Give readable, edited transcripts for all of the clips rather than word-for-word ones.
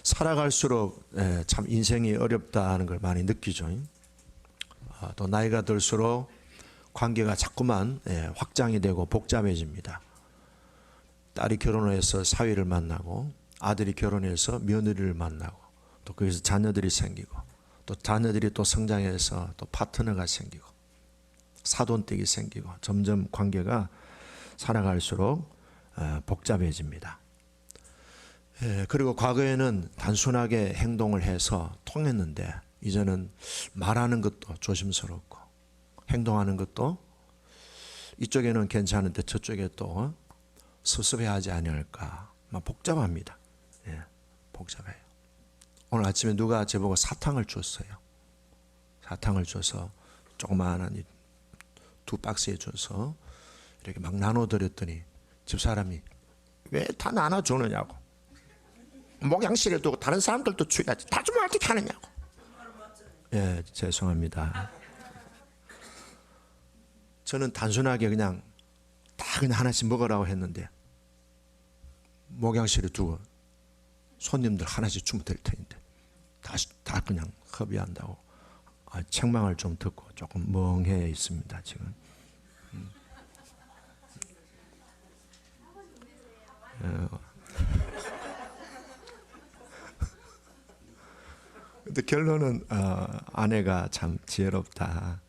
살아갈수록 참 인생이 어렵다는 걸 많이 느끼죠. 또 나이가 들수록 관계가 자꾸만 확장이 되고 복잡해집니다. 딸이 결혼해서 사위를 만나고 아들이 결혼해서 며느리를 만나고 또 거기서 자녀들이 생기고 또 자녀들이 또 성장해서 또 파트너가 생기고 사돈댁이 생기고 점점 관계가 살아갈수록 복잡해집니다. 그리고 과거에는 단순하게 행동을 해서 통했는데 이제는 말하는 것도 조심스럽고 행동하는 것도 이쪽에는 괜찮은데 저쪽에 또 섭섭해하지 아니할까 막 복잡합니다. 복잡해요. 오늘 아침에 누가 저보고 사탕을 줬어요. 사탕을 줘서 조그마한 2박스에 줘서 이렇게 막 나눠드렸더니 집사람이 왜 다 나눠주느냐고, 목양실에 두고 다른 사람들도 줘야지 다 주면 어떻게 하느냐고. 죄송합니다. 저는 단순하게 그냥 다 그냥 하나씩 먹으라고 했는데 목양실에 두고 손님들 하나씩 주면 될 텐데 다 그냥 허비한다고 책망을 좀 듣고 조금 멍해 있습니다 지금. 근데 결론은 아내가 참 지혜롭다.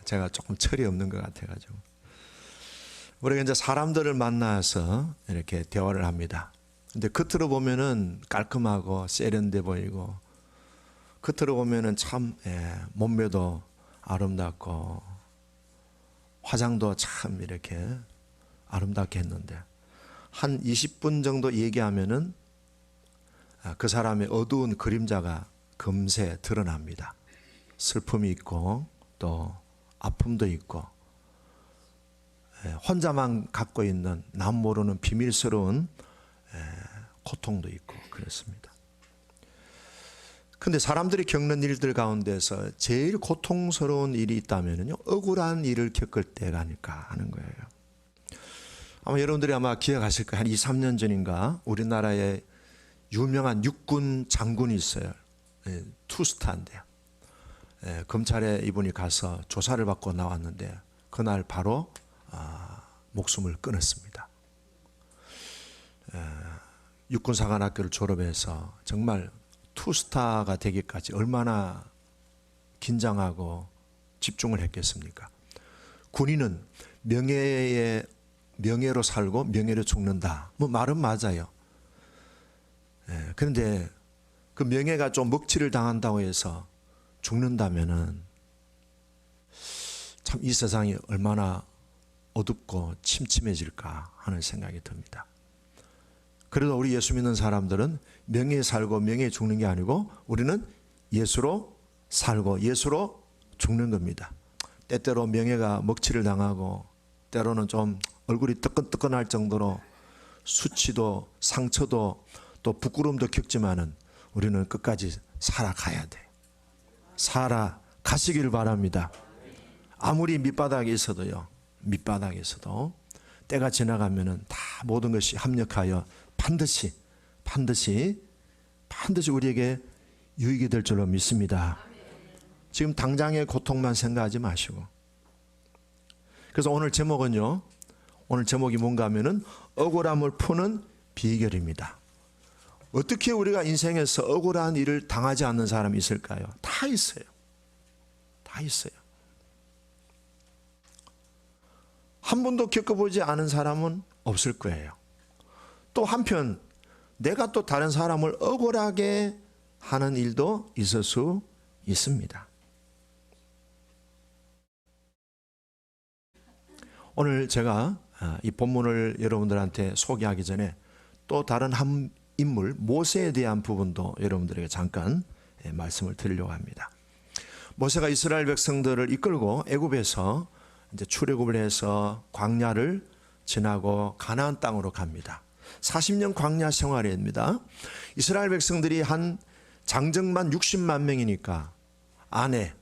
제가 조금 철이 없는 것 같아가지고 우리가 이제 사람들을 만나서 이렇게 대화를 합니다. 근데 겉으로 보면은 깔끔하고 세련돼 보이고 겉으로 보면은 참 몸매도 아름답고 화장도 참 이렇게 아름답게 했는데 한 20분 정도 얘기하면은 그 사람의 어두운 그림자가 금세 드러납니다. 슬픔이 있고 또 아픔도 있고 혼자만 갖고 있는 남 모르는 비밀스러운 고통도 있고 그렇습니다. 근데 사람들이 겪는 일들 가운데서 제일 고통스러운 일이 있다면요, 억울한 일을 겪을 때가 아닐까 하는 거예요. 아마 여러분들이 아마 기억하실 거예요. 한 2, 3년 전인가 우리나라에 유명한 육군 장군이 있어요. 투스타인데요. 검찰에 이분이 가서 조사를 받고 나왔는데 그날 바로 목숨을 끊었습니다. 육군사관학교를 졸업해서 정말 투스타가 되기까지 얼마나 긴장하고 집중을 했겠습니까? 군인은 명예로 살고 명예로 죽는다. 뭐 말은 맞아요. 그런데 그 명예가 좀 먹칠을 당한다고 해서 죽는다면은 참 이 세상이 얼마나 어둡고 침침해질까 하는 생각이 듭니다. 그래도 우리 예수 믿는 사람들은 명예에 살고 명예에 죽는 게 아니고 우리는 예수로 살고 예수로 죽는 겁니다. 때때로 명예가 먹칠을 당하고 때로는 좀 얼굴이 뜨끈뜨끈할 정도로 수치도 상처도 또 부끄러움도 겪지만은 우리는 끝까지 살아가야 돼. 살아가시길 바랍니다. 아무리 밑바닥에 있어도요, 밑바닥에 있어도 때가 지나가면은 다 모든 것이 합력하여 반드시 우리에게 유익이 될 줄로 믿습니다. 지금 당장의 고통만 생각하지 마시고. 그래서 오늘 제목은요, 오늘 제목이 뭔가 하면은 억울함을 푸는 비결입니다. 어떻게 우리가 인생에서 억울한 일을 당하지 않는 사람이 있을까요? 다 있어요. 다 있어요. 한 번도 겪어보지 않은 사람은 없을 거예요. 또 한편 내가 또 다른 사람을 억울하게 하는 일도 있을 수 있습니다. 오늘 제가 이 본문을 여러분들한테 소개하기 전에 또 다른 한 인물 모세에 대한 부분도 여러분들에게 잠깐 말씀을 드리려고 합니다. 모세가 이스라엘 백성들을 이끌고 애굽에서 이제 출애굽을 해서 광야를 지나고 가나안 땅으로 갑니다. 40년 광야 생활입니다. 이스라엘 백성들이 한 장정만 60만 명이니까 아내,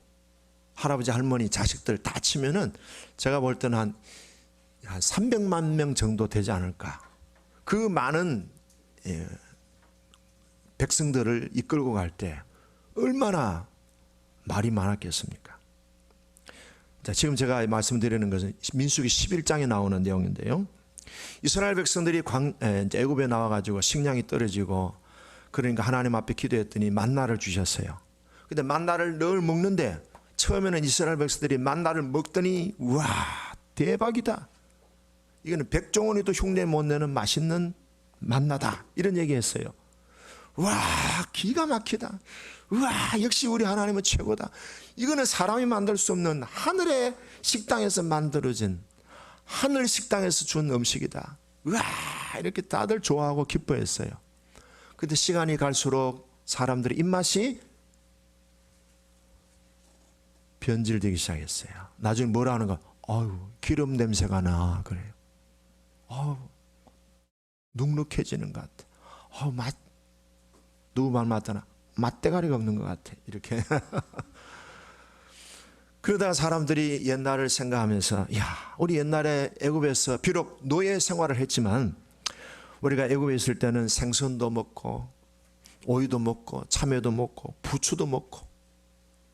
할아버지, 할머니, 자식들 다 치면은 제가 볼 때는 한 300만 명 정도 되지 않을까. 그 많은 백성들을 이끌고 갈 때 얼마나 말이 많았겠습니까? 자, 지금 제가 말씀드리는 것은 민수기 11장에 나오는 내용인데요. 이스라엘 백성들이 애굽에 나와가지고 식량이 떨어지고 그러니까 하나님 앞에 기도했더니 만나를 주셨어요. 근데 만나를 늘 먹는데 처음에는 이스라엘 백성들이 만나를 먹더니 와 대박이다. 이거는 백종원이도 흉내 못 내는 맛있는 만나다. 이런 얘기했어요. 와 기가 막히다. 와 역시 우리 하나님은 최고다. 이거는 사람이 만들 수 없는 하늘의 식당에서 만들어진 하늘 식당에서 준 음식이다. 와 이렇게 다들 좋아하고 기뻐했어요. 근데 시간이 갈수록 사람들의 입맛이 변질되기 시작했어요. 나중에 뭐라 하는 거? 아유 기름 냄새가 나 그래요. 아유 눅눅해지는 것 같아. 아유 맛 누구 말 맞다나 맛대가리가 없는 것 같아. 이렇게 그러다가 사람들이 옛날을 생각하면서 야 우리 옛날에 애굽에서 비록 노예 생활을 했지만 우리가 애굽에 있을 때는 생선도 먹고 오이도 먹고 참외도 먹고 부추도 먹고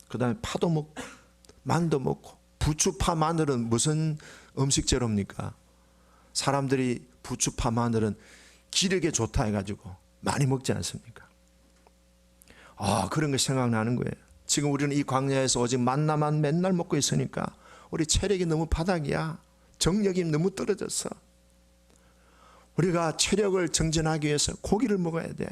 그 다음에 파도 먹고 만도 먹고 부추 파 마늘은 무슨 음식 재료입니까? 사람들이 부추 파 마늘은 기력에 좋다 해가지고 많이 먹지 않습니까? 아 그런 거 생각나는 거예요. 지금 우리는 이 광야에서 오직 만나만 맨날 먹고 있으니까 우리 체력이 너무 바닥이야. 정력이 너무 떨어졌어. 우리가 체력을 정진하기 위해서 고기를 먹어야 돼.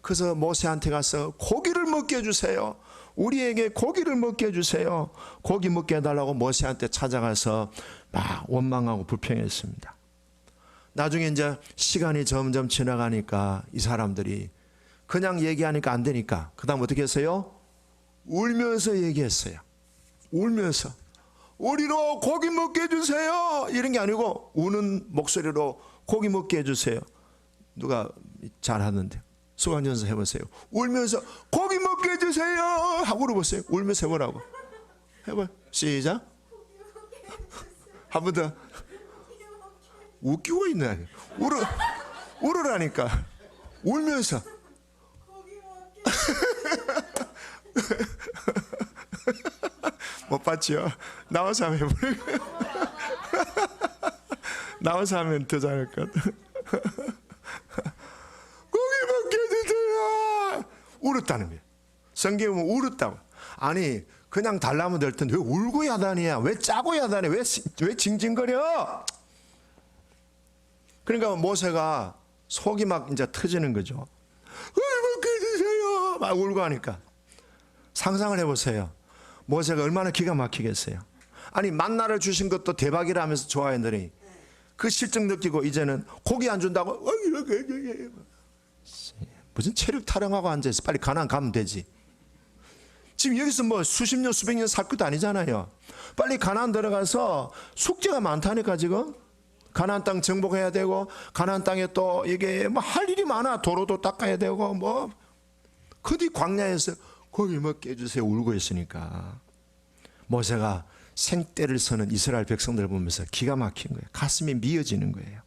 그래서 모세한테 가서 고기를 먹게 해주세요. 우리에게 고기를 먹게 해주세요. 고기 먹게 해달라고 모세한테 찾아가서 막 원망하고 불평했습니다. 나중에 이제 시간이 점점 지나가니까 이 사람들이 그냥 얘기하니까 안 되니까 그 다음 어떻게 했어요? 울면서 얘기했어요. 울면서 우리로 고기 먹게 해주세요. 이런 게 아니고 우는 목소리로 고기 먹게 해주세요. 누가 잘하는데 수강연습 해보세요. 울면서 고기 먹게 해주세요 하고 물어보세요. 울면서 해보라고. 해봐. 시작. 한 번 더. 웃기고 있네. 울으라니까. 울면서. 못 봤죠? 나와서 하면 해보래. 나와서 하면 더 잘할 것 같아. 고기 먹게 해주세요. 울었다는 거예요. 성경에 보면 울었다고. 아니 그냥 달라면 될 텐데 왜 울고 야단이야? 왜 짜고 야단해? 왜 징징거려? 그러니까 모세가 속이 막 이제 터지는 거죠. 고기 먹게 해주세요. 막 울고 하니까 상상을 해보세요. 모세가 얼마나 기가 막히겠어요. 아니 만나를 주신 것도 대박이라 하면서 좋아했더니 그 실증 느끼고 이제는 고기 안 준다고 무슨 체력 타령하고 앉아있어. 빨리 가나안 가면 되지. 지금 여기서 뭐 수십 년 수백 년 살 것도 아니잖아요. 빨리 가나안 들어가서 숙제가 많다니까. 지금 가나안 땅 정복해야 되고 가나안 땅에 또 이게 뭐 할 일이 많아. 도로도 닦아야 되고 뭐 그뒤 광야에서 고기 먹게 해주세요 울고 있으니까 모세가 생떼를 서는 이스라엘 백성들 보면서 기가 막힌 거예요. 가슴이 미어지는 거예요.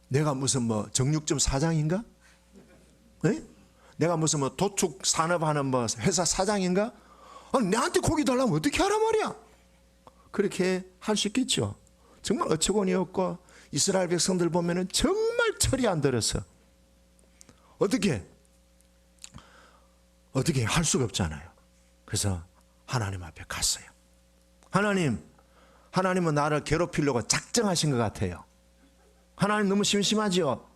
내가 무슨 뭐 정육점 사장인가? 네? 내가 무슨 뭐 도축 산업하는 뭐 회사 사장인가? 아니, 내한테 고기 달라면 어떻게 하란 말이야? 그렇게 할 수 있겠죠. 정말 어처구니 없고 이스라엘 백성들 보면은 정말 철이 안 들어서 어떻게 할 수가 없잖아요. 그래서 하나님 앞에 갔어요. 하나님은 나를 괴롭히려고 작정하신 것 같아요. 하나님 너무 심심하죠.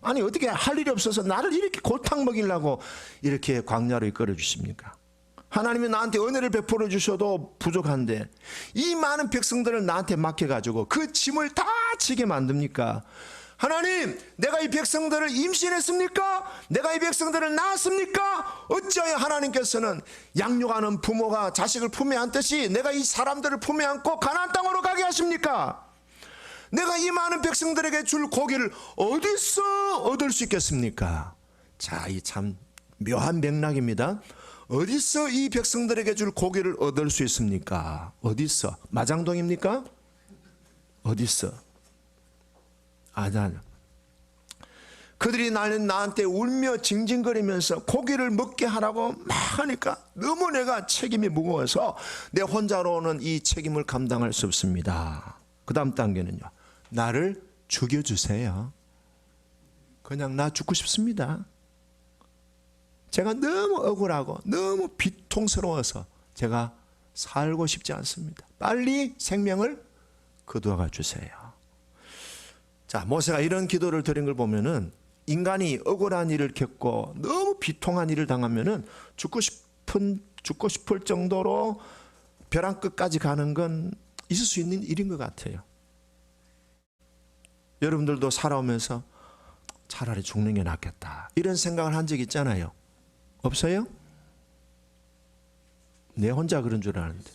아니 어떻게 할 일이 없어서 나를 이렇게 골탕 먹이려고 이렇게 광야로 이끌어 주십니까? 하나님이 나한테 은혜를 베풀어 주셔도 부족한데 이 많은 백성들을 나한테 맡겨가지고 그 짐을 다 지게 만듭니까? 하나님, 내가 이 백성들을 임신했습니까? 내가 이 백성들을 낳았습니까? 어찌하여 하나님께서는 양육하는 부모가 자식을 품에 안듯이 내가 이 사람들을 품에 안고 가나안 땅으로 가게 하십니까? 내가 이 많은 백성들에게 줄 고기를 어디서 얻을 수 있겠습니까? 자, 이 참 묘한 맥락입니다. 어디서 이 백성들에게 줄 고기를 얻을 수 있습니까? 어디서? 마장동입니까? 어디서? 아니야. 그들이 나한테 울며 징징거리면서 고기를 먹게 하라고 막 하니까 너무 내가 책임이 무거워서 내 혼자로는 이 책임을 감당할 수 없습니다. 그 다음 단계는요. 나를 죽여주세요. 그냥 나 죽고 싶습니다. 제가 너무 억울하고 너무 비통스러워서 제가 살고 싶지 않습니다. 빨리 생명을 거두어가 주세요. 자, 모세가 이런 기도를 드린 걸 보면은 인간이 억울한 일을 겪고 너무 비통한 일을 당하면은 죽고 싶을 정도로 벼랑 끝까지 가는 건 있을 수 있는 일인 것 같아요. 여러분들도 살아오면서 차라리 죽는 게 낫겠다 이런 생각을 한 적 있잖아요. 없어요? 내 혼자 그런 줄 아는데.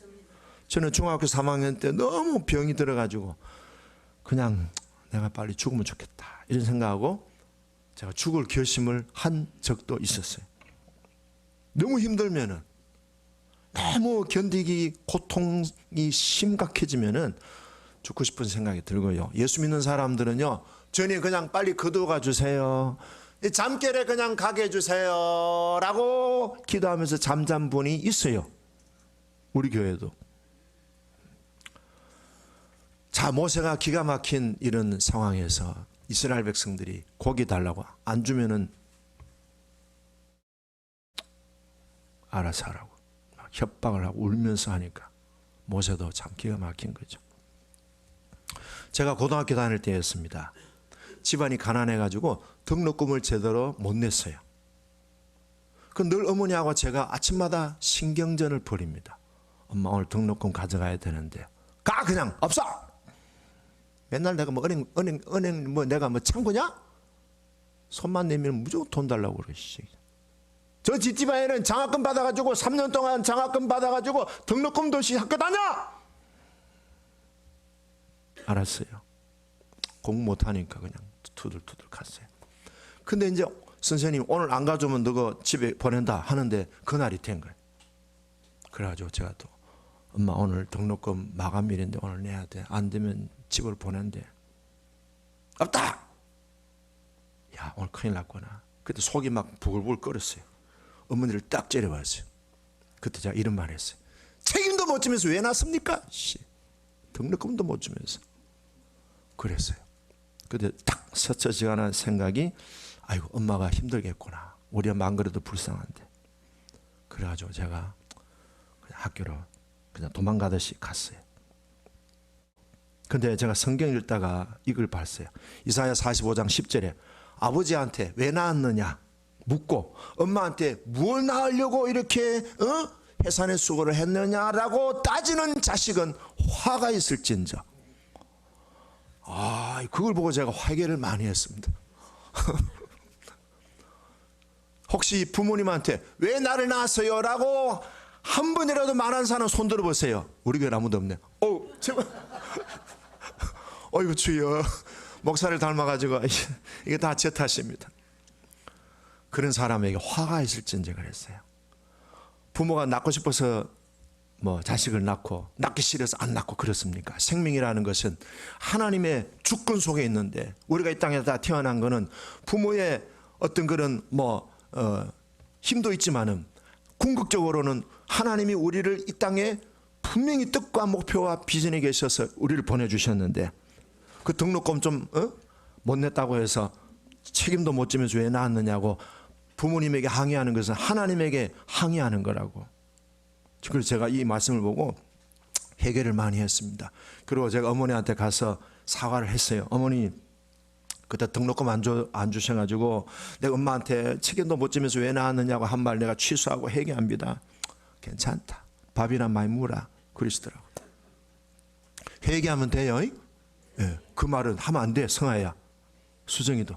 저는 중학교 3학년 때 너무 병이 들어가지고 그냥 내가 빨리 죽으면 좋겠다 이런 생각하고 제가 죽을 결심을 한 적도 있었어요. 너무 힘들면은, 너무 견디기 고통이 심각해지면은 죽고 싶은 생각이 들고요. 예수 믿는 사람들은요, 주님 그냥 빨리 거두어가 주세요, 잠결에 그냥 가게 해주세요 라고 기도하면서 잠잔 분이 있어요. 우리 교회도. 자, 모세가 기가 막힌 이런 상황에서 이스라엘 백성들이 고기 달라고 안 주면은 알아서 하라고 막 협박을 하고 울면서 하니까 모세도 참 기가 막힌 거죠. 제가 고등학교 다닐 때였습니다. 집안이 가난해가지고 등록금을 제대로 못 냈어요. 그 늘 어머니하고 제가 아침마다 신경전을 벌입니다. 엄마 오늘 등록금 가져가야 되는데 가 그냥 없어. 맨날 내가 뭐 은행 뭐 내가 뭐 창구냐? 손만 내면 무조건 돈 달라고 그러시지. 저 집집안에는 장학금 받아가지고 3년 동안 장학금 받아가지고 등록금도 없이 학교 다녀. 알았어요. 공부 못하니까 그냥 투들투들 갔어요. 근데 이제 선생님 오늘 안 가져오면 너가 집에 보낸다 하는데 그날이 된 거예요. 그래가지고 제가 또 엄마 오늘 등록금 마감일인데 오늘 내야 돼. 안 되면 집을 보낸대. 없다. 야 오늘 큰일 났구나. 그때 속이 막 부글부글 끓었어요. 어머니를 딱 째려봤어요. 그때 제가 이런 말 했어요. 책임도 못 지면서 왜 났습니까? 등록금도 못 주면서. 그랬어요. 근데 딱 스쳐지가는 생각이 아이고 엄마가 힘들겠구나. 우리 엄마 안 그래도 불쌍한데. 그래가지고 제가 그냥 학교로 그냥 도망가듯이 갔어요. 근데 제가 성경 읽다가 이걸 봤어요. 이사야 45장 10절에 아버지한테 왜 낳았느냐 묻고 엄마한테 뭘 낳으려고 이렇게 해산의 수고를 했느냐라고 따지는 자식은 화가 있을진저. 그걸 보고 제가 회개를 많이 했습니다. 혹시 부모님한테 왜 나를 낳았어요? 라고 한 번이라도 말한 사람 손 들어보세요. 우리 교회는 아무도 없네. 제발. 어이구 주여. 목사를 닮아가지고 이게 다 제 탓입니다. 그런 사람에게 화가 있을진지 그랬어요. 부모가 낳고 싶어서 뭐 자식을 낳고 낳기 싫어서 안 낳고 그렇습니까? 생명이라는 것은 하나님의 주권 속에 있는데 우리가 이 땅에 다 태어난 거는 부모의 어떤 그런 힘도 있지만은 궁극적으로는 하나님이 우리를 이 땅에 분명히 뜻과 목표와 비전에 계셔서 우리를 보내주셨는데 그 등록금 좀 못 냈다고 해서 책임도 못 지면서 왜 낳았느냐고 부모님에게 항의하는 것은 하나님에게 항의하는 거라고. 그래서 제가 이 말씀을 보고 회개를 많이 했습니다. 그리고 제가 어머니한테 가서 사과를 했어요. 어머니 그때 등록금 안 주셔가지고 내가 엄마한테 책임도 못 지면서 왜 낳았느냐고 한 말 내가 취소하고 회개합니다. 괜찮다. 밥이나 많이 먹으라 그러시더라고요. 회개하면 돼요. 네, 그 말은 하면 안 돼. 성아야 수정이도.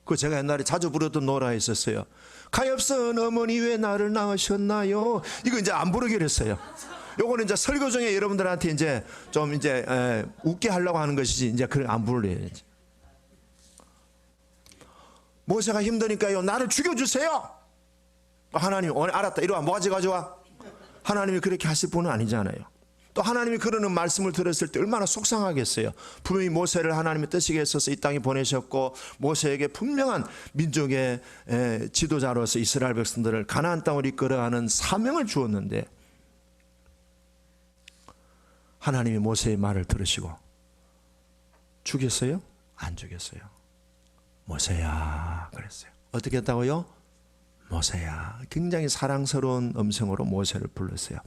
그 제가 옛날에 자주 부르던 노래가 있었어요. 가엾은 어머니 왜 나를 낳으셨나요? 이거 이제 안 부르기로 했어요. 요거는 이제 설교 중에 여러분들한테 이제 좀 이제 웃게 하려고 하는 것이지 이제 그걸 안 부르래요. 모세가 힘드니까요 나를 죽여주세요. 하나님 오늘 알았다 이리 와 모가지 가져와. 하나님이 그렇게 하실 분은 아니잖아요. 또 하나님이 그러는 말씀을 들었을 때 얼마나 속상하겠어요. 분명히 모세를 하나님의 뜻이게 있어서 이 땅에 보내셨고 모세에게 분명한 민족의 지도자로서 이스라엘 백성들을 가나안 땅으로 이끌어가는 사명을 주었는데 하나님이 모세의 말을 들으시고 죽였어요? 안 죽였어요. 모세야 그랬어요. 어떻게 했다고요? 모세야. 굉장히 사랑스러운 음성으로 모세를 불렀어요.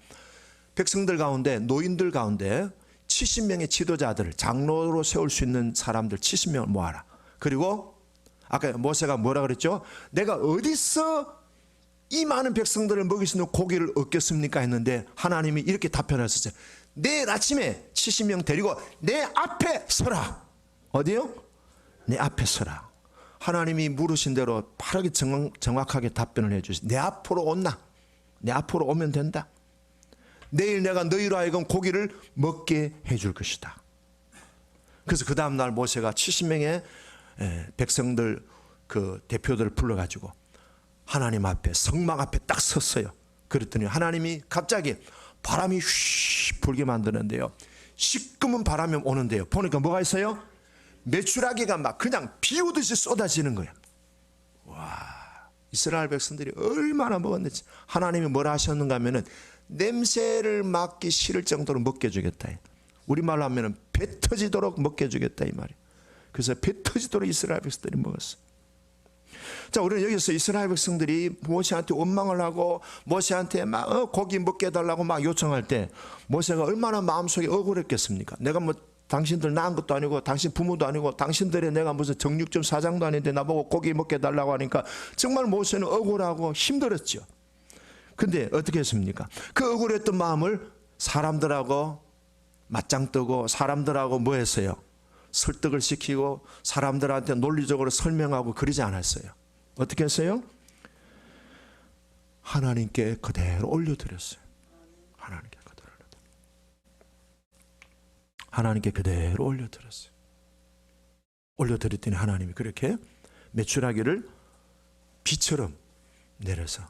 백성들 가운데 노인들 가운데 70명의 지도자들 장로로 세울 수 있는 사람들 70명을 모아라. 그리고 아까 모세가 뭐라 그랬죠? 내가 어디서 이 많은 백성들을 먹일 수 있는 고기를 얻겠습니까? 했는데 하나님이 이렇게 답변하셨어요. 내일 아침에 70명 데리고 내 앞에 서라. 어디요? 내 앞에 서라. 하나님이 물으신 대로 빠르게 정확하게 답변을 해주시. 내 앞으로 온나? 내 앞으로 오면 된다. 내일 내가 너희로 하여금 고기를 먹게 해줄 것이다. 그래서 그 다음날 모세가 70명의 백성들 그 대표들을 불러가지고 하나님 앞에 성막 앞에 딱 섰어요. 그랬더니 하나님이 갑자기 바람이 휘 불게 만드는데요. 시꺼먼 바람이 오는데요. 보니까 뭐가 있어요? 메추라기가 막 그냥 비 오듯이 쏟아지는 거예요. 와, 이스라엘 백성들이 얼마나 먹었는지. 하나님이 뭐라 하셨는가 하면은 냄새를 맡기 싫을 정도로 먹여주겠다. 우리말로 하면은 배 터지도록 먹여주겠다 이 말이에요. 그래서 배 터지도록 이스라엘 백성들이 먹었어. 자, 우리는 여기서 이스라엘 백성들이 모세한테 원망을 하고 모세한테 막 고기 먹게 해달라고 막 요청할 때 모세가 얼마나 마음속에 억울했겠습니까? 내가 뭐 당신들 낳은 것도 아니고 당신 부모도 아니고 당신들의 내가 무슨 정육점 사장도 아닌데 나보고 고기 먹게 해달라고 하니까 정말 모세는 억울하고 힘들었죠. 근데 어떻게 했습니까? 그 억울했던 마음을 사람들하고 맞짱 뜨고 사람들하고 뭐 했어요? 설득을 시키고 사람들한테 논리적으로 설명하고 그러지 않았어요. 어떻게 했어요? 하나님께 그대로 올려드렸어요. 하나님께 그대로 올려드렸어요. 올려드렸더니 하나님이 그렇게 메추라기를 비처럼 내려서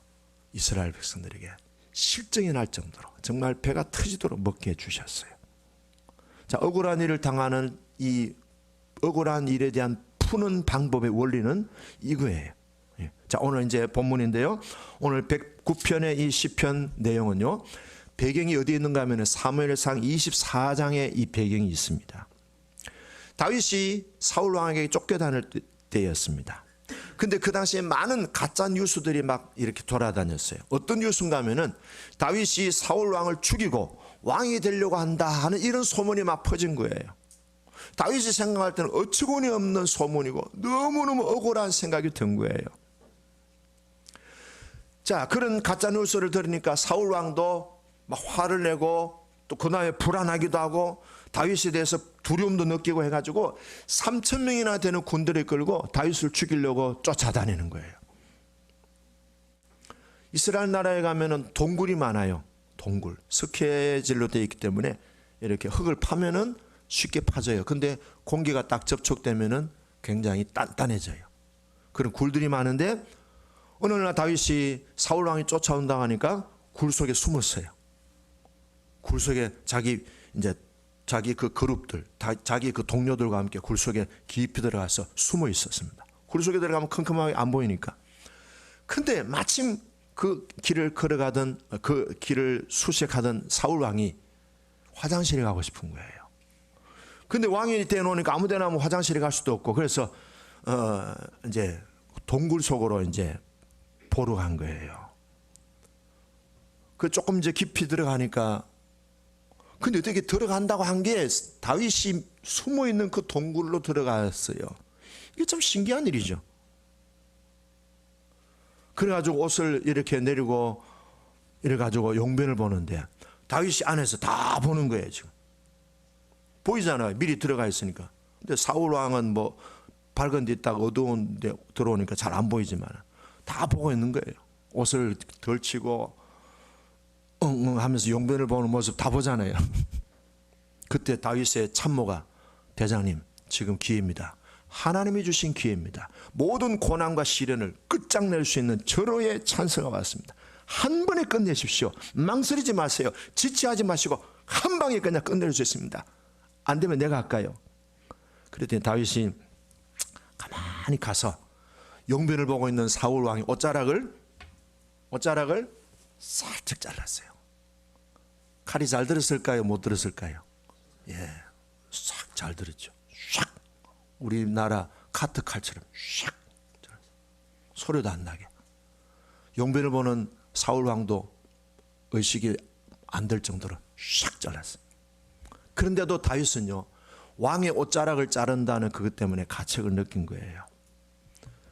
이스라엘 백성들에게 실정이 날 정도로 정말 배가 터지도록 먹게 해주셨어요. 자, 억울한 일을 당하는 이 억울한 일에 대한 푸는 방법의 원리는 이거예요. 자, 오늘 이제 본문인데요. 오늘 109편의 이 시편 내용은요. 배경이 어디에 있는가 하면 사무엘상 24장에 이 배경이 있습니다. 다윗이 사울 왕에게 쫓겨다닐 때였습니다. 근데 그 당시에 많은 가짜 뉴스들이 막 이렇게 돌아다녔어요. 어떤 뉴스인가 하면은 다윗이 사울 왕을 죽이고 왕이 되려고 한다 하는 이런 소문이 막 퍼진 거예요. 다윗이 생각할 때는 어처구니 없는 소문이고 너무너무 억울한 생각이 든 거예요. 자, 그런 가짜 뉴스를 들으니까 사울 왕도 막 화를 내고 또 그 다음에 불안하기도 하고 다윗에 대해서 두려움도 느끼고 해가지고 3,000명이나 되는 군대를 끌고 다윗을 죽이려고 쫓아다니는 거예요. 이스라엘 나라에 가면은 동굴이 많아요. 동굴. 스케질로 되어 있기 때문에 이렇게 흙을 파면은 쉽게 파져요. 근데 공기가 딱 접촉되면은 굉장히 단단해져요. 그런 굴들이 많은데 어느 날 다윗이 사울 왕이 쫓아온다 하니까 굴 속에 숨었어요. 굴 속에 자기 그 그룹들, 자기 그 동료들과 함께 굴 속에 깊이 들어가서 숨어 있었습니다. 굴 속에 들어가면 컴컴하게 안 보이니까. 근데 마침 그 길을 걸어가던 그 길을 수색하던 사울 왕이 화장실에 가고 싶은 거예요. 근데 왕이 대놓으니까 아무데나 화장실에 갈 수도 없고 그래서 이제 동굴 속으로 이제 보러 간 거예요. 그 조금 이제 깊이 들어가니까 근데 어떻게 들어간다고 한 게 다윗이 숨어 있는 그 동굴로 들어갔어요. 이게 참 신기한 일이죠. 그래가지고 옷을 이렇게 내리고 이래가지고 용변을 보는데 다윗이 안에서 다 보는 거예요. 지금 보이잖아요. 미리 들어가 있으니까. 근데 사울 왕은 뭐 밝은 데 있다가 어두운 데 들어오니까 잘 안 보이지만 다 보고 있는 거예요. 옷을 덜치고 하면서 용변을 보는 모습 다 보잖아요. 그때 다윗의 참모가 대장님 지금 기회입니다. 하나님이 주신 기회입니다. 모든 고난과 시련을 끝장낼 수 있는 절호의 찬스가 왔습니다. 한 번에 끝내십시오. 망설이지 마세요. 지체하지 마시고 한 방에 그냥 끝낼 수 있습니다. 안 되면 내가 할까요? 그랬더니 다윗이 가만히 가서 용변을 보고 있는 사울 왕의 옷자락을 살짝 잘랐어요. 칼이 잘 들었을까요? 못 들었을까요? 예, 싹 잘 들었죠. 샥, 우리나라 카트 칼처럼 샥, 소리도 안 나게. 용변을 보는 사울 왕도 의식이 안 될 정도로 샥 잘랐어요. 그런데도 다윗은요, 왕의 옷자락을 자른다는 그것 때문에 가책을 느낀 거예요.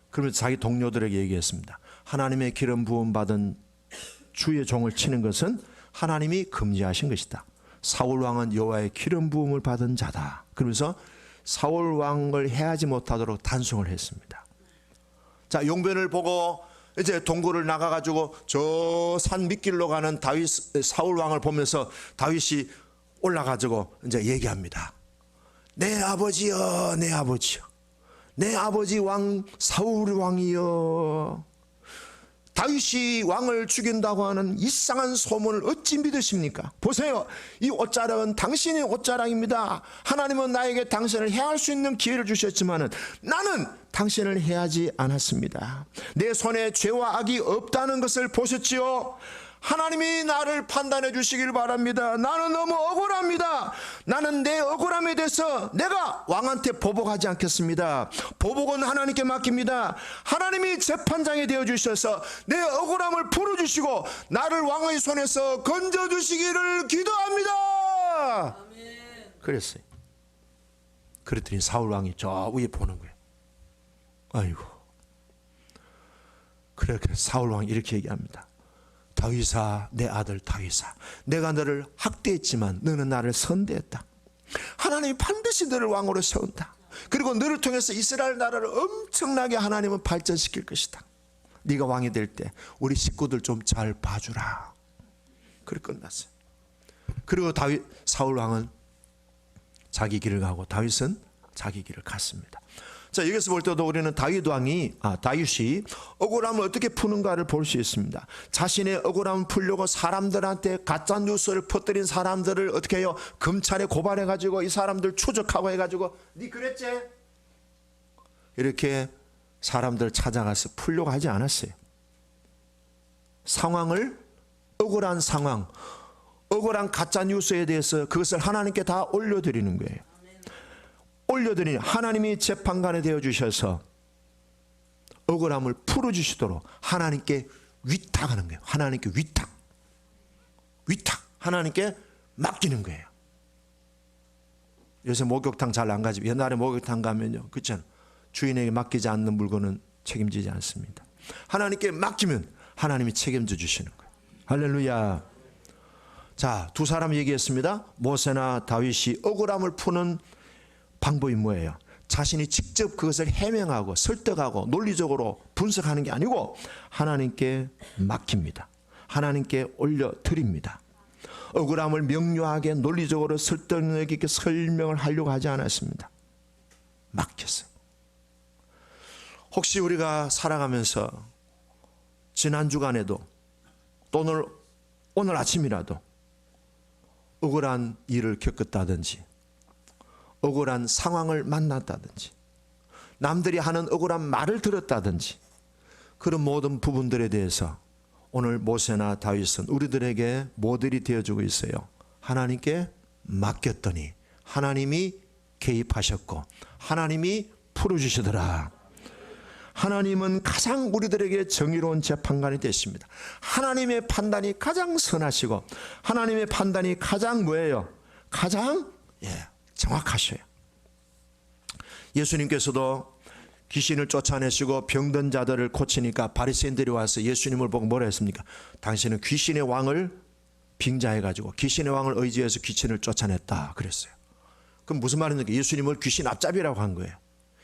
그러면서 자기 동료들에게 얘기했습니다. 하나님의 기름 부음 받은 주의 종을 치는 것은 하나님이 금지하신 것이다. 사울 왕은 여호와의 기름 부음을 받은 자다. 그러면서 사울 왕을 해하지 못하도록 단속을 했습니다. 자, 용변을 보고 이제 동굴을 나가가지고 저 산 밑길로 가는 사울 왕을 보면서 다윗이 올라가지고 이제 얘기합니다. 내 아버지여, 내 아버지여, 내 아버지 왕 사울 왕이여, 다윗이 왕을 죽인다고 하는 이상한 소문을 어찌 믿으십니까? 보세요, 이 옷자락은 당신의 옷자락입니다. 하나님은 나에게 당신을 해할 수 있는 기회를 주셨지만 나는 당신을 해하지 않았습니다. 내 손에 죄와 악이 없다는 것을 보셨지요? 하나님이 나를 판단해 주시길 바랍니다. 나는 너무 억울합니다. 나는 내 억울함에 대해서 내가 왕한테 보복하지 않겠습니다. 보복은 하나님께 맡깁니다. 하나님이 재판장이 되어 주셔서 내 억울함을 풀어주시고 나를 왕의 손에서 건져주시기를 기도합니다. 아멘. 그랬어요. 그랬더니 사울 왕이 저 위에 보는 거예요. 아이고. 그래 사울 왕이 이렇게 얘기합니다. 다윗아, 내 아들 다윗아, 내가 너를 학대했지만 너는 나를 선대했다. 하나님이 반드시 너를 왕으로 세운다. 그리고 너를 통해서 이스라엘 나라를 엄청나게 하나님은 발전시킬 것이다. 네가 왕이 될 때 우리 식구들 좀 잘 봐주라. 그래 끝났어요. 그리고 사울 왕은 자기 길을 가고 다윗은 자기 길을 갔습니다. 자, 여기서 볼 때도 우리는 다윗이 억울함을 어떻게 푸는가를 볼 수 있습니다. 자신의 억울함을 풀려고 사람들한테 가짜 뉴스를 퍼뜨린 사람들을 어떻게 해요? 검찰에 고발해가지고 이 사람들 추적하고 해가지고 네 그랬지? 이렇게 사람들 찾아가서 풀려고 하지 않았어요. 억울한 상황, 억울한 가짜 뉴스에 대해서 그것을 하나님께 다 올려드리는 거예요. 올려드리니 하나님이 재판관이 되어주셔서 억울함을 풀어주시도록 하나님께 위탁하는 거예요. 하나님께 위탁 하나님께 맡기는 거예요. 요새 목욕탕 잘 안 가지. 옛날에 목욕탕 가면요, 그렇잖아요, 주인에게 맡기지 않는 물건은 책임지지 않습니다. 하나님께 맡기면 하나님이 책임져 주시는 거예요. 할렐루야. 자, 두 사람 얘기했습니다. 모세나 다윗이 억울함을 푸는 방법이 뭐예요? 자신이 직접 그것을 해명하고 설득하고 논리적으로 분석하는 게 아니고 하나님께 맡깁니다. 하나님께 올려드립니다. 억울함을 명료하게 논리적으로 설득력 있게 설명을 하려고 하지 않았습니다. 맡겼어요. 혹시 우리가 살아가면서 지난 주간에도 또 오늘 아침이라도 억울한 일을 겪었다든지 억울한 상황을 만났다든지 남들이 하는 억울한 말을 들었다든지 그런 모든 부분들에 대해서 오늘 모세나 다윗은 우리들에게 모델이 되어주고 있어요. 하나님께 맡겼더니 하나님이 개입하셨고 하나님이 풀어주시더라. 하나님은 가장 우리들에게 정의로운 재판관이 되십니다. 하나님의 판단이 가장 선하시고 하나님의 판단이 가장 뭐예요? 가장 정확하셔요. 예수님께서도 귀신을 쫓아내시고 병든 자들을 고치니까 바리새인들이 와서 예수님을 보고 뭐라 했습니까? 당신은 귀신의 왕을 빙자해가지고 귀신의 왕을 의지해서 귀신을 쫓아냈다 그랬어요. 그럼 무슨 말입니까? 예수님을 귀신 앞잡이라고 한 거예요.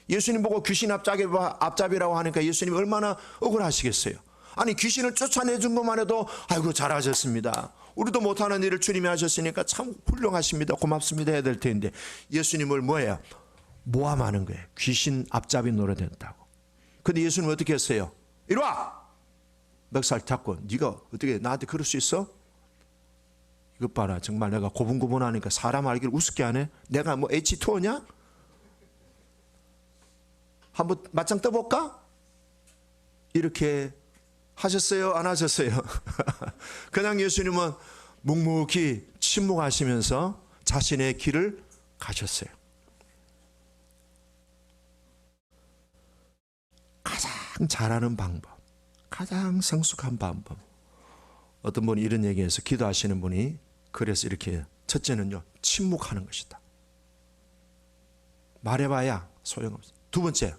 예수님 보고 귀신 앞잡이라고 하니까 예수님이 얼마나 억울하시겠어요. 아니 귀신을 쫓아내준 것만 해도 아이고 잘하셨습니다. 우리도 못하는 일을 주님이 하셨으니까 참 훌륭하십니다. 고맙습니다 해야 될 텐데 예수님을 뭐예요? 모함하는 거예요. 귀신 앞잡이 노릇했다고. 근데 예수님 어떻게 했어요? 이리 와! 멱살 잡고 네가 어떻게 나한테 그럴 수 있어? 이것 봐라, 정말 내가 고분고분하니까 사람 알기를 우습게 하네. 내가 뭐 H2O냐? 한번 맞짱 떠볼까? 이렇게 하셨어요? 안 하셨어요? 그냥 예수님은 묵묵히 침묵하시면서 자신의 길을 가셨어요. 가장 잘하는 방법, 가장 성숙한 방법. 어떤 분이 이런 얘기해서 기도하시는 분이 그래서 이렇게, 첫째는요, 침묵하는 것이다. 말해봐야 소용없어. 두 번째,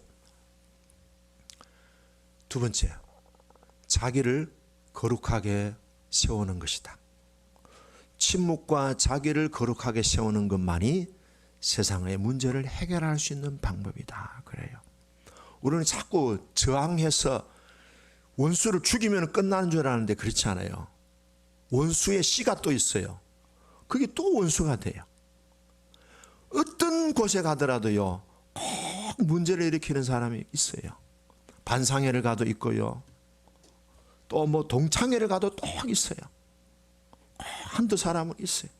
자기를 거룩하게 세우는 것이다. 침묵과 자기를 거룩하게 세우는 것만이 세상의 문제를 해결할 수 있는 방법이다. 그래요. 우리는 자꾸 저항해서 원수를 죽이면 끝나는 줄 알았는데 그렇지 않아요. 원수의 씨가 또 있어요. 그게 또 원수가 돼요. 어떤 곳에 가더라도요, 꼭 문제를 일으키는 사람이 있어요. 반상회를 가도 있고요. 또 뭐 동창회를 가도 또 있어요. 한두 사람은 있어요.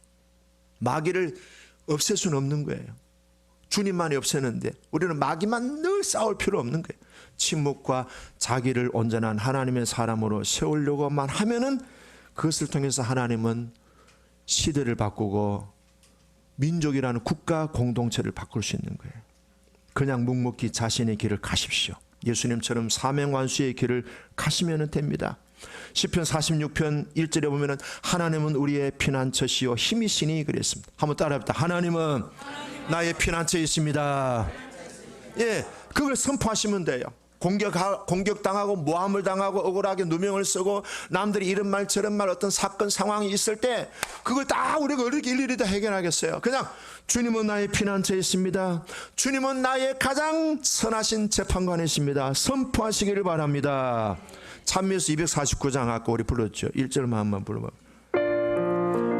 마귀를 없앨 수는 없는 거예요. 주님만이 없애는데 우리는 마귀만 늘 싸울 필요 없는 거예요. 침묵과 자기를 온전한 하나님의 사람으로 세우려고만 하면은 그것을 통해서 하나님은 시대를 바꾸고 민족이라는 국가 공동체를 바꿀 수 있는 거예요. 그냥 묵묵히 자신의 길을 가십시오. 예수님처럼 사명완수의 길을 가시면 됩니다. 시편 46편 1절에 보면은 하나님은 우리의 피난처시요 힘이시니 그랬습니다. 한번 따라해봅시다. 하나님은 나의 피난처이십니다. 예, 그걸 선포하시면 돼요. 공격당하고 모함을 당하고 억울하게 누명을 쓰고 남들이 이런 말 저런 말 어떤 사건 상황이 있을 때 그걸 다 우리가 어떻게 일일이 다 해결하겠어요. 그냥 주님은 나의 피난처에 있습니다. 주님은 나의 가장 선하신 재판관이십니다. 선포하시기를 바랍니다. 찬미에서 249장 아까 우리 불렀죠. 1절만 한번 불러봐.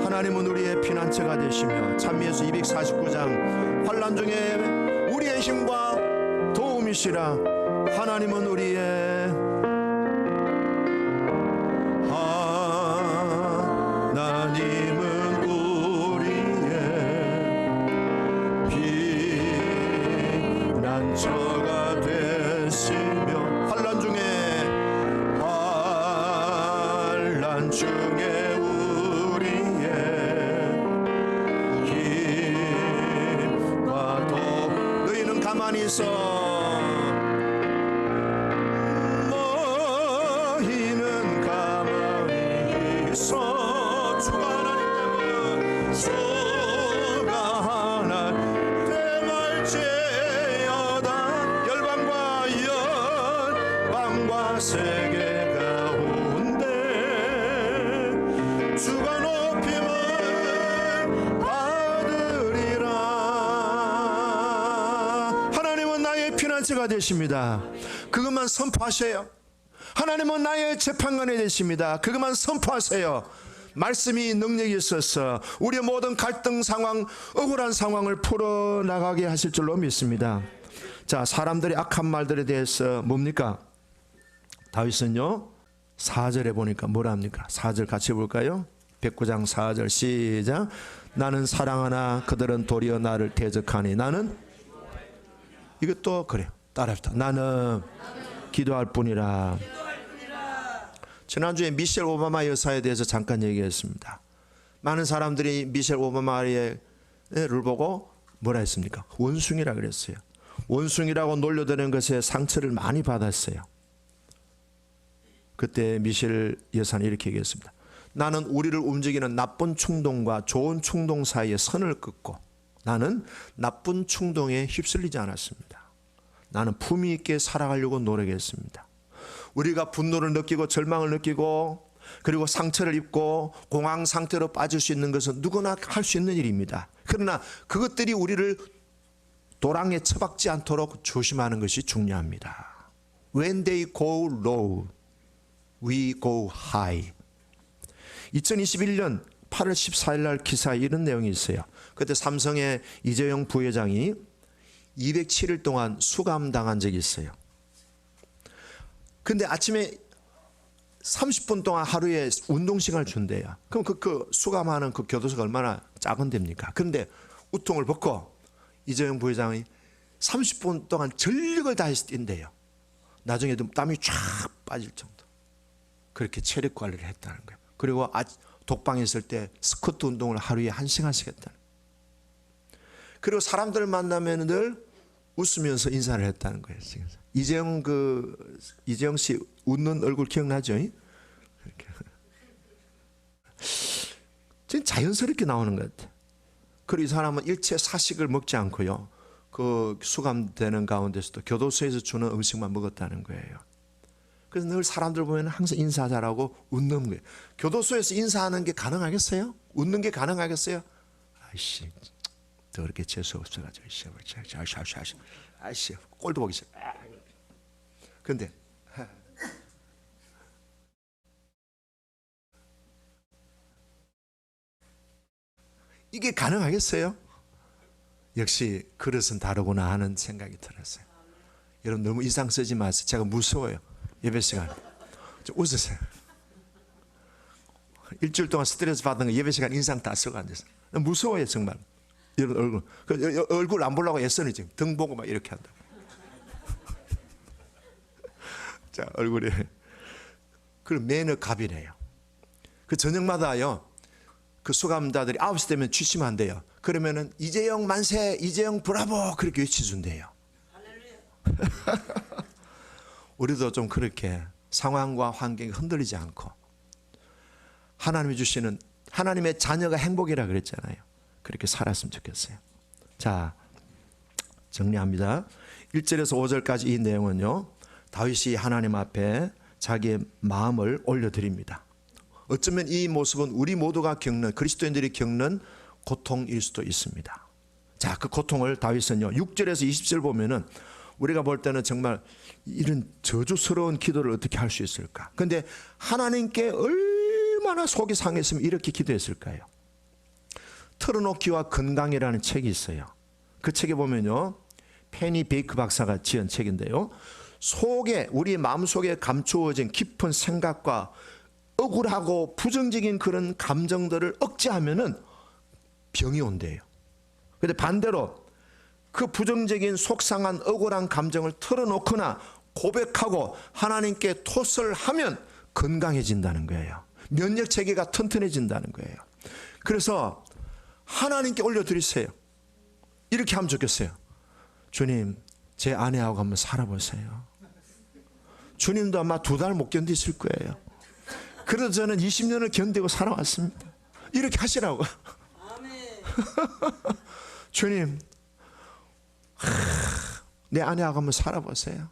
하나님은 우리의 피난처가 되시며 찬미에서 249장 환난 중에 우리의 힘과 도움이시라. 하나님은 우리의 하나님은 우리의 피난처가 되시며 환난 중에 우리의 힘과 도 너희는 가만히 있어. 세계 가운데 주가 높임을 받으리라. 하나님은 나의 피난처가 되십니다. 그것만 선포하세요. 하나님은 나의 재판관이 되십니다. 그것만 선포하세요. 말씀이 능력이 있어서 우리의 모든 갈등 상황, 억울한 상황을 풀어나가게 하실 줄로 믿습니다. 자, 사람들이 악한 말들에 대해서 뭡니까? 다윗은요 4절에 보니까 뭐라 합니까? 4절 같이 볼까요? 109장 4절 시작. 나는 사랑하나 그들은 도리어 나를 대적하니 나는 이것도 그래요. 따라합시다. 나는 기도할 뿐이라. 지난주에 미셸 오바마 여사에 대해서 잠깐 얘기했습니다. 많은 사람들이 미셸 오바마를 보고 뭐라 했습니까? 원숭이라 그랬어요. 원숭이라고 놀려대는 것에 상처를 많이 받았어요. 그때 미셸 여사는 이렇게 얘기했습니다. 나는 우리를 움직이는 나쁜 충동과 좋은 충동 사이에 선을 긋고 나는 나쁜 충동에 휩쓸리지 않았습니다. 나는 품위 있게 살아가려고 노력했습니다. 우리가 분노를 느끼고 절망을 느끼고 그리고 상처를 입고 공황 상태로 빠질 수 있는 것은 누구나 할 수 있는 일입니다. 그러나 그것들이 우리를 도랑에 처박지 않도록 조심하는 것이 중요합니다. When they go low, we go high. 2021년 8월 14일 날 기사에 이런 내용이 있어요. 그때 삼성의 이재용 부회장이 207일 동안 수감당한 적이 있어요. 근데 아침에 30분 동안 하루에 운동 시간을 준대요. 그럼 그 수감하는 그 교도소가 얼마나 작은 데입니까? 그런데 우통을 벗고 이재용 부회장이 30분 동안 전력을 다해서 뛴대요. 나중에도 땀이 쫙 빠질 정도. 그렇게 체력 관리를 했다는 거예요. 그리고 독방에 있을 때 스쿼트 운동을 하루에 1시간씩 했다는 거예요. 그리고 사람들 만나면 늘 웃으면서 인사를 했다는 거예요. 이재용 씨 웃는 얼굴 기억나죠? 이렇게. 진짜 자연스럽게 나오는 것 같아요. 그리고 이 사람은 일체 사식을 먹지 않고요. 그 수감되는 가운데서도 교도소에서 주는 음식만 먹었다는 거예요. 그래서 늘 사람들 보면 항상 인사 잘하고 웃는 거예요. 교도소에서 인사하는 게 가능하겠어요? 웃는 게 가능하겠어요? 아이씨, 더럽게 재수 없어가지고, 아이씨, 꼴도 보기 싫어. 근데 이게 가능하겠어요? 역시 그릇은 다르구나 하는 생각이 들었어요. 여러분 너무 이상 쓰지 마세요. 제가 무서워요. 예배 시간. 좀 웃으세요. 일주일 동안 스트레스 받은 거 예배 시간 인상 다 쓰고 앉아서. 무서워요 정말. 여러분 얼굴 안 보려고 애써니 지금 등 보고 막 이렇게 한다. 자 얼굴에. 그럼 매너 갑이래요. 그 저녁마다요. 그 수감자들이 9시 되면 취시면 안 돼요. 그러면은 이재용 만세, 이재용 브라보 그렇게 외쳐준대요. 우리도 좀 그렇게 상황과 환경이 흔들리지 않고 하나님이 주시는 하나님의 자녀가 행복이라 그랬잖아요. 그렇게 살았으면 좋겠어요. 자 정리합니다. 1절에서 5절까지 이 내용은요. 다윗이 하나님 앞에 자기의 마음을 올려드립니다. 어쩌면 이 모습은 우리 모두가 겪는 그리스도인들이 겪는 고통일 수도 있습니다. 자, 그 고통을 다윗은요 6절에서 20절 보면은 우리가 볼 때는 정말 이런 저주스러운 기도를 어떻게 할 수 있을까? 근데 하나님께 얼마나 속이 상했으면 이렇게 기도했을까요? 틀어놓기와 건강이라는 책이 있어요. 그 책에 보면요 페니 베이크 박사가 지은 책인데요. 속에 우리 마음속에 감추어진 깊은 생각과 억울하고 부정적인 그런 감정들을 억제하면은 병이 온대요. 근데 반대로 그 부정적인 속상한 억울한 감정을 털어놓거나 고백하고 하나님께 토설을 하면 건강해진다는 거예요. 면역 체계가 튼튼해진다는 거예요. 그래서 하나님께 올려드리세요. 이렇게 하면 좋겠어요. 주님, 제 아내하고 한번 살아보세요. 주님도 아마 2달 못 견디실 거예요. 그래서 저는 20년을 견디고 살아왔습니다. 이렇게 하시라고. 주님, 내 아내하고 한번 살아보세요.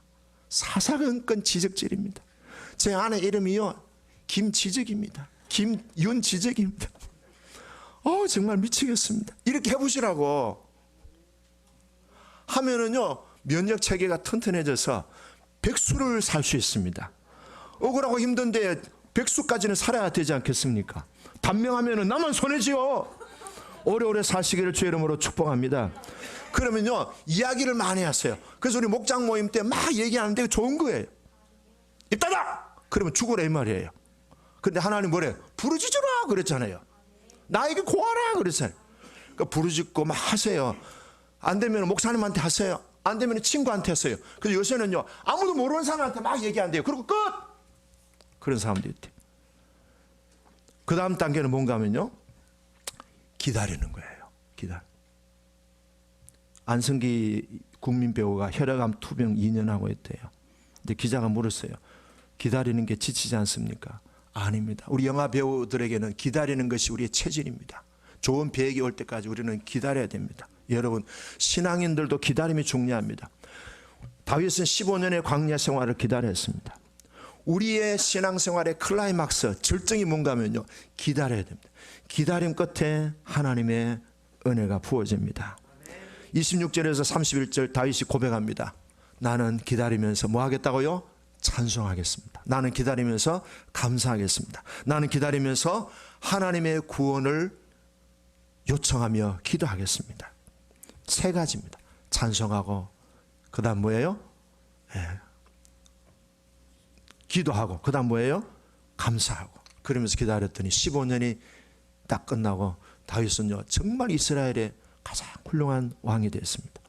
사사건건 지적질입니다. 제 아내 이름이요 김지적입니다. 김윤지적입니다. 정말 미치겠습니다. 이렇게 해보시라고 하면은요 면역 체계가 튼튼해져서 백수를 살 수 있습니다. 억울하고 힘든데 백수까지는 살아야 되지 않겠습니까? 단명하면은 나만 손해지요. 오래오래 사시기를 주의 이름으로 축복합니다. 그러면요 이야기를 많이 하세요. 그래서 우리 목장 모임 때 막 얘기하는데 좋은 거예요. 입 닫아! 그러면 죽으라 이 말이에요. 근데 하나님 뭐래? 부르짖으라 그랬잖아요. 나에게 고하라 그랬잖아요. 그러니까 부르짖고 막 하세요. 안 되면 목사님한테 하세요. 안 되면 친구한테 하세요. 그래서 요새는요 아무도 모르는 사람한테 막 얘기한대요. 그리고 끝! 그런 사람들이 있대요. 그 다음 단계는 뭔가 하면요 기다리는 거예요. 안성기 국민배우가 혈액암 투병 2년 하고 있대요. 근데 기자가 물었어요. 기다리는 게 지치지 않습니까? 아닙니다. 우리 영화 배우들에게는 기다리는 것이 우리의 체질입니다. 좋은 배역이 올 때까지 우리는 기다려야 됩니다. 여러분 신앙인들도 기다림이 중요합니다. 다윗은 15년의 광야 생활을 기다렸습니다. 우리의 신앙생활의 클라이막스 절정이 뭔가 하면요 기다려야 됩니다. 기다림 끝에 하나님의 은혜가 부어집니다. 26절에서 31절 다윗이 고백합니다. 나는 기다리면서 뭐 하겠다고요? 찬송하겠습니다. 나는 기다리면서 감사하겠습니다. 나는 기다리면서 하나님의 구원을 요청하며 기도하겠습니다. 3가지입니다. 찬송하고 그 다음 뭐예요? 기도하고 그 다음 뭐예요? 감사하고 그러면서 기다렸더니 15년이 딱 끝나고 다윗은요 정말 이스라엘의 가장 훌륭한 왕이 되었습니다.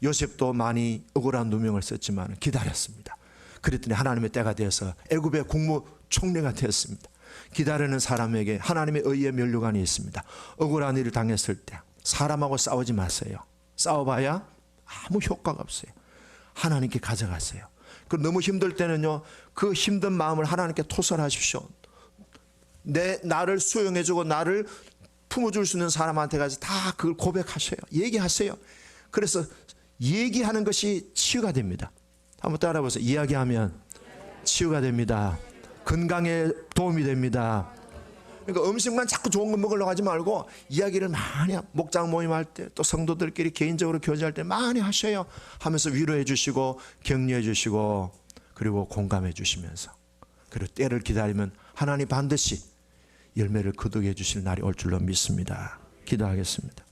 요셉도 많이 억울한 누명을 썼지만 기다렸습니다. 그랬더니 하나님의 때가 되어서 애굽의 국무총리가 되었습니다. 기다리는 사람에게 하나님의 의의 면류관이 있습니다. 억울한 일을 당했을 때 사람하고 싸우지 마세요. 싸워봐야 아무 효과가 없어요. 하나님께 가져가세요. 그 너무 힘들 때는요 그 힘든 마음을 하나님께 토설하십시오. 나를 수용해주고 나를 품어줄 수 있는 사람한테 가서 다 그걸 고백하셔요. 얘기하세요. 그래서 얘기하는 것이 치유가 됩니다. 한번 따라해보세요. 이야기하면 치유가 됩니다. 건강에 도움이 됩니다. 그러니까 음식만 자꾸 좋은 거 먹으려고 하지 말고 이야기를 많이 목장 모임할 때 또 성도들끼리 개인적으로 교제할 때 많이 하셔요. 하면서 위로해 주시고 격려해 주시고 그리고 공감해 주시면서 그리고 때를 기다리면 하나님 반드시 열매를 거두게 해 주실 날이 올 줄로 믿습니다. 기도하겠습니다.